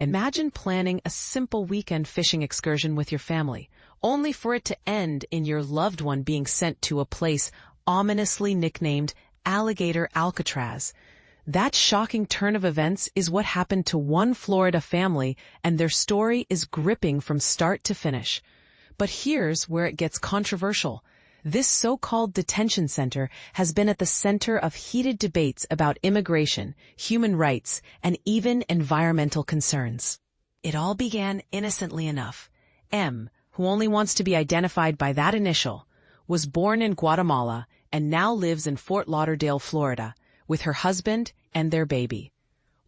Imagine planning a simple weekend fishing excursion with your family, only for it to end in your loved one being sent to a place ominously nicknamed Alligator Alcatraz. That shocking turn of events is what happened to one Florida family, and their story is gripping from start to finish. But here's where it gets controversial. This so-called detention center has been at the center of heated debates about immigration, human rights, and even environmental concerns. It all began innocently enough. M, who only wants to be identified by that initial, was born in Guatemala and now lives in Fort Lauderdale, Florida, with her husband and their baby.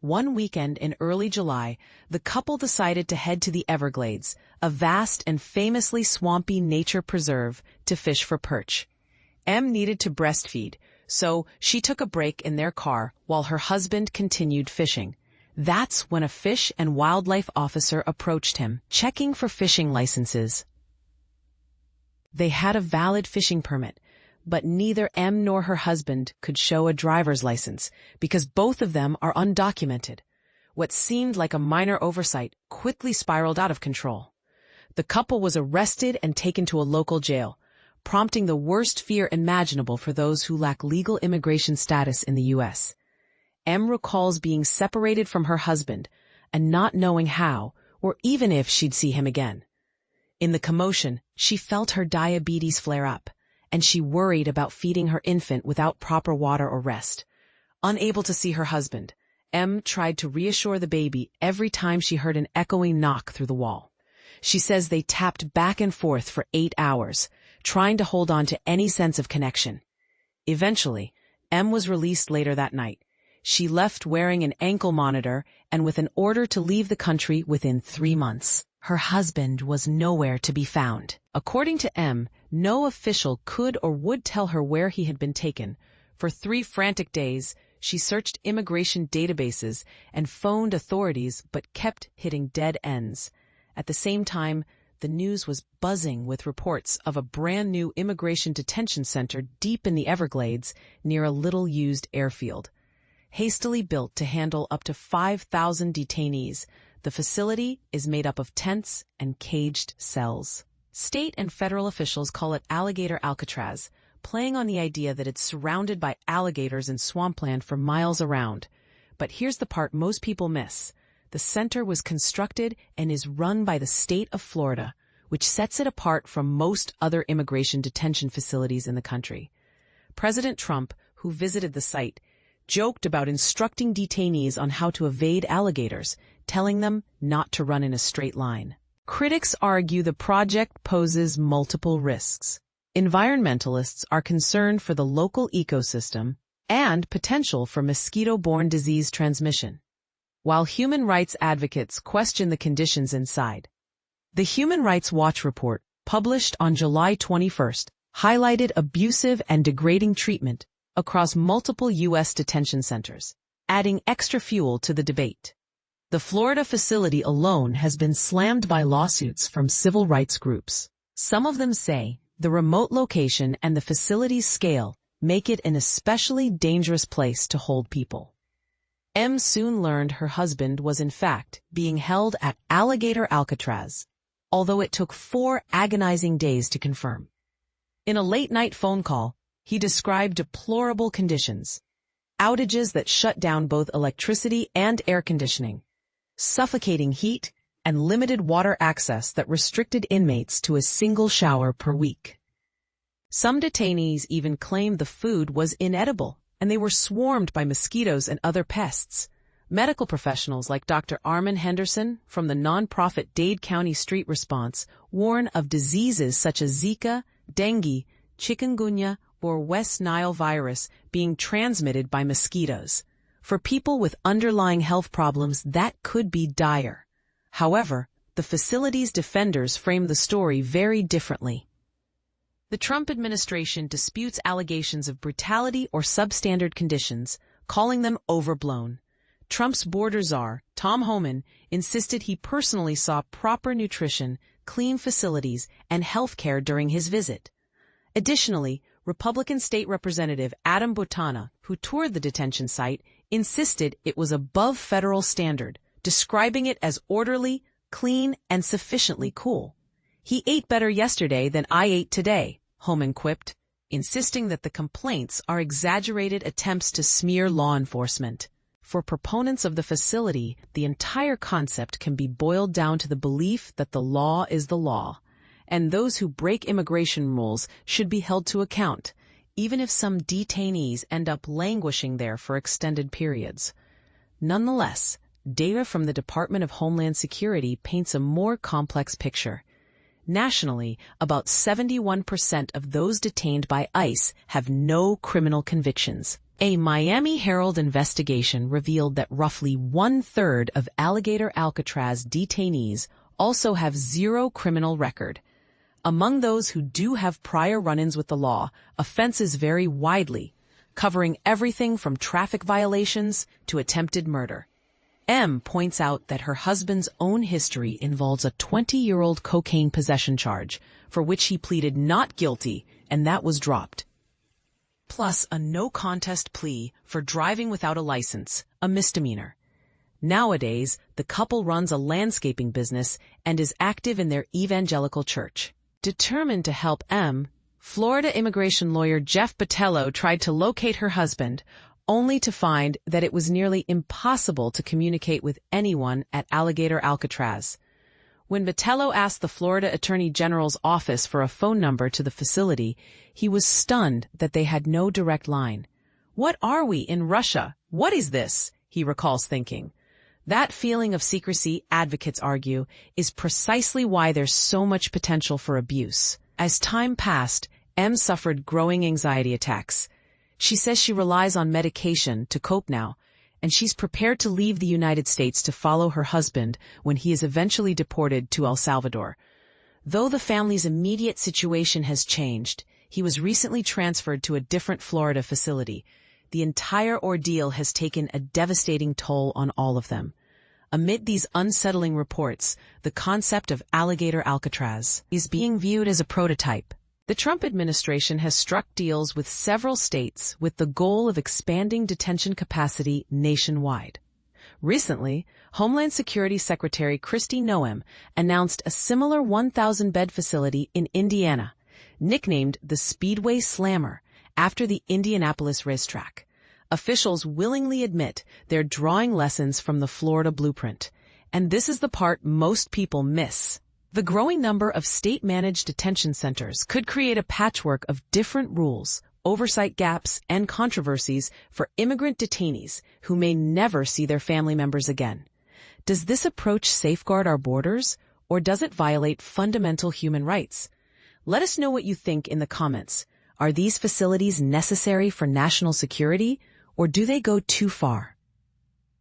One weekend in early July, the couple decided to head to the Everglades, a vast and famously swampy nature preserve, to fish for perch. M needed to breastfeed, so she took a break in their car while her husband continued fishing. That's when a fish and wildlife officer approached him, checking for fishing licenses. They had a valid fishing permit, but neither M nor her husband could show a driver's license because both of them are undocumented. What seemed like a minor oversight quickly spiraled out of control. The couple was arrested and taken to a local jail, prompting the worst fear imaginable for those who lack legal immigration status in the U.S. M recalls being separated from her husband and not knowing how or even if she'd see him again. In the commotion, she felt her diabetes flare up, and she worried about feeding her infant without proper water or rest. Unable to see her husband, M tried to reassure the baby every time she heard an echoing knock through the wall. She says they tapped back and forth for 8 hours, trying to hold on to any sense of connection. Eventually, M was released later that night. She left wearing an ankle monitor and with an order to leave the country within 3 months. Her husband was nowhere to be found. According to M, no official could or would tell her where he had been taken. For 3 frantic days, she searched immigration databases and phoned authorities but kept hitting dead ends. At the same time, the news was buzzing with reports of a brand-new immigration detention center deep in the Everglades near a little-used airfield. Hastily built to handle up to 5,000 detainees, the facility is made up of tents and caged cells. State and federal officials call it Alligator Alcatraz, playing on the idea that it's surrounded by alligators and swampland for miles around. But here's the part most people miss. The center was constructed and is run by the state of Florida, which sets it apart from most other immigration detention facilities in the country. President Trump, who visited the site, joked about instructing detainees on how to evade alligators, telling them not to run in a straight line. Critics argue the project poses multiple risks. Environmentalists are concerned for the local ecosystem and potential for mosquito-borne disease transmission, while human rights advocates question the conditions inside. The Human Rights Watch report, published on July 21st, highlighted abusive and degrading treatment across multiple U.S. detention centers, adding extra fuel to the debate. The Florida facility alone has been slammed by lawsuits from civil rights groups. Some of them say the remote location and the facility's scale make it an especially dangerous place to hold people. M soon learned her husband was in fact being held at Alligator Alcatraz, although it took 4 agonizing days to confirm. In a late-night phone call, he described deplorable conditions, outages that shut down both electricity and air conditioning, suffocating heat, and limited water access that restricted inmates to a single shower per week. Some detainees even claimed the food was inedible, and they were swarmed by mosquitoes and other pests. Medical professionals like Dr. Armin Henderson from the nonprofit Dade County Street Response warn of diseases such as Zika, dengue, chikungunya, or West Nile virus being transmitted by mosquitoes. For people with underlying health problems, that could be dire. However, the facility's defenders frame the story very differently. The Trump administration disputes allegations of brutality or substandard conditions, calling them overblown. Trump's border czar, Tom Homan, insisted he personally saw proper nutrition, clean facilities, and health care during his visit. Additionally, Republican State Representative Adam Botana, who toured the detention site, insisted it was above federal standard describing it as orderly, clean, and sufficiently cool. "He ate better yesterday than I ate today," Homan quipped, insisting that the complaints are exaggerated attempts to smear law enforcement. For proponents of the facility, the entire concept can be boiled down to the belief that the law is the law, and those who break immigration rules should be held to account, even if some detainees end up languishing there for extended periods. Nonetheless, data from the Department of Homeland Security paints a more complex picture. Nationally, about 71% of those detained by ICE have no criminal convictions. A Miami Herald investigation revealed that roughly 1/3 of Alligator Alcatraz detainees also have zero criminal record. Among those who do have prior run-ins with the law, offenses vary widely, covering everything from traffic violations to attempted murder. M points out that her husband's own history involves a 20-year-old cocaine possession charge, for which he pleaded not guilty, and that was dropped. Plus a no-contest plea for driving without a license, a misdemeanor. Nowadays, the couple runs a landscaping business and is active in their evangelical church. Determined to help M, Florida immigration lawyer Jeff Botello tried to locate her husband, only to find that it was nearly impossible to communicate with anyone at Alligator Alcatraz. When Botello asked the Florida Attorney General's office for a phone number to the facility, he was stunned that they had no direct line. "What are we, in Russia? What is this?" he recalls thinking. That feeling of secrecy, advocates argue, is precisely why there's so much potential for abuse. As time passed, M suffered growing anxiety attacks. She says she relies on medication to cope now, and she's prepared to leave the United States to follow her husband when he is eventually deported to El Salvador. Though the family's immediate situation has changed, he was recently transferred to a different Florida facility. The entire ordeal has taken a devastating toll on all of them. Amid these unsettling reports, the concept of Alligator Alcatraz is being viewed as a prototype. The Trump administration has struck deals with several states with the goal of expanding detention capacity nationwide. Recently, Homeland Security Secretary Kristi Noem announced a similar 1,000-bed facility in Indiana, nicknamed the Speedway Slammer, after the Indianapolis racetrack. Officials willingly admit they're drawing lessons from the Florida blueprint, and this is the part most people miss. The growing number of state-managed detention centers could create a patchwork of different rules, oversight gaps, and controversies for immigrant detainees who may never see their family members again. Does this approach safeguard our borders, or does it violate fundamental human rights? Let us know what you think in the comments. Are these facilities necessary for national security, or do they go too far?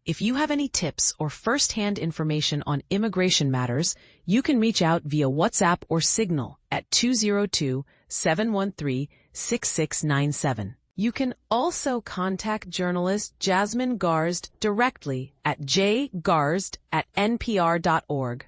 If you have any tips or first-hand information on immigration matters, you can reach out via WhatsApp or Signal at 202-713-6697. You can also contact journalist Jasmine Garzd directly at jgarzd@npr.org.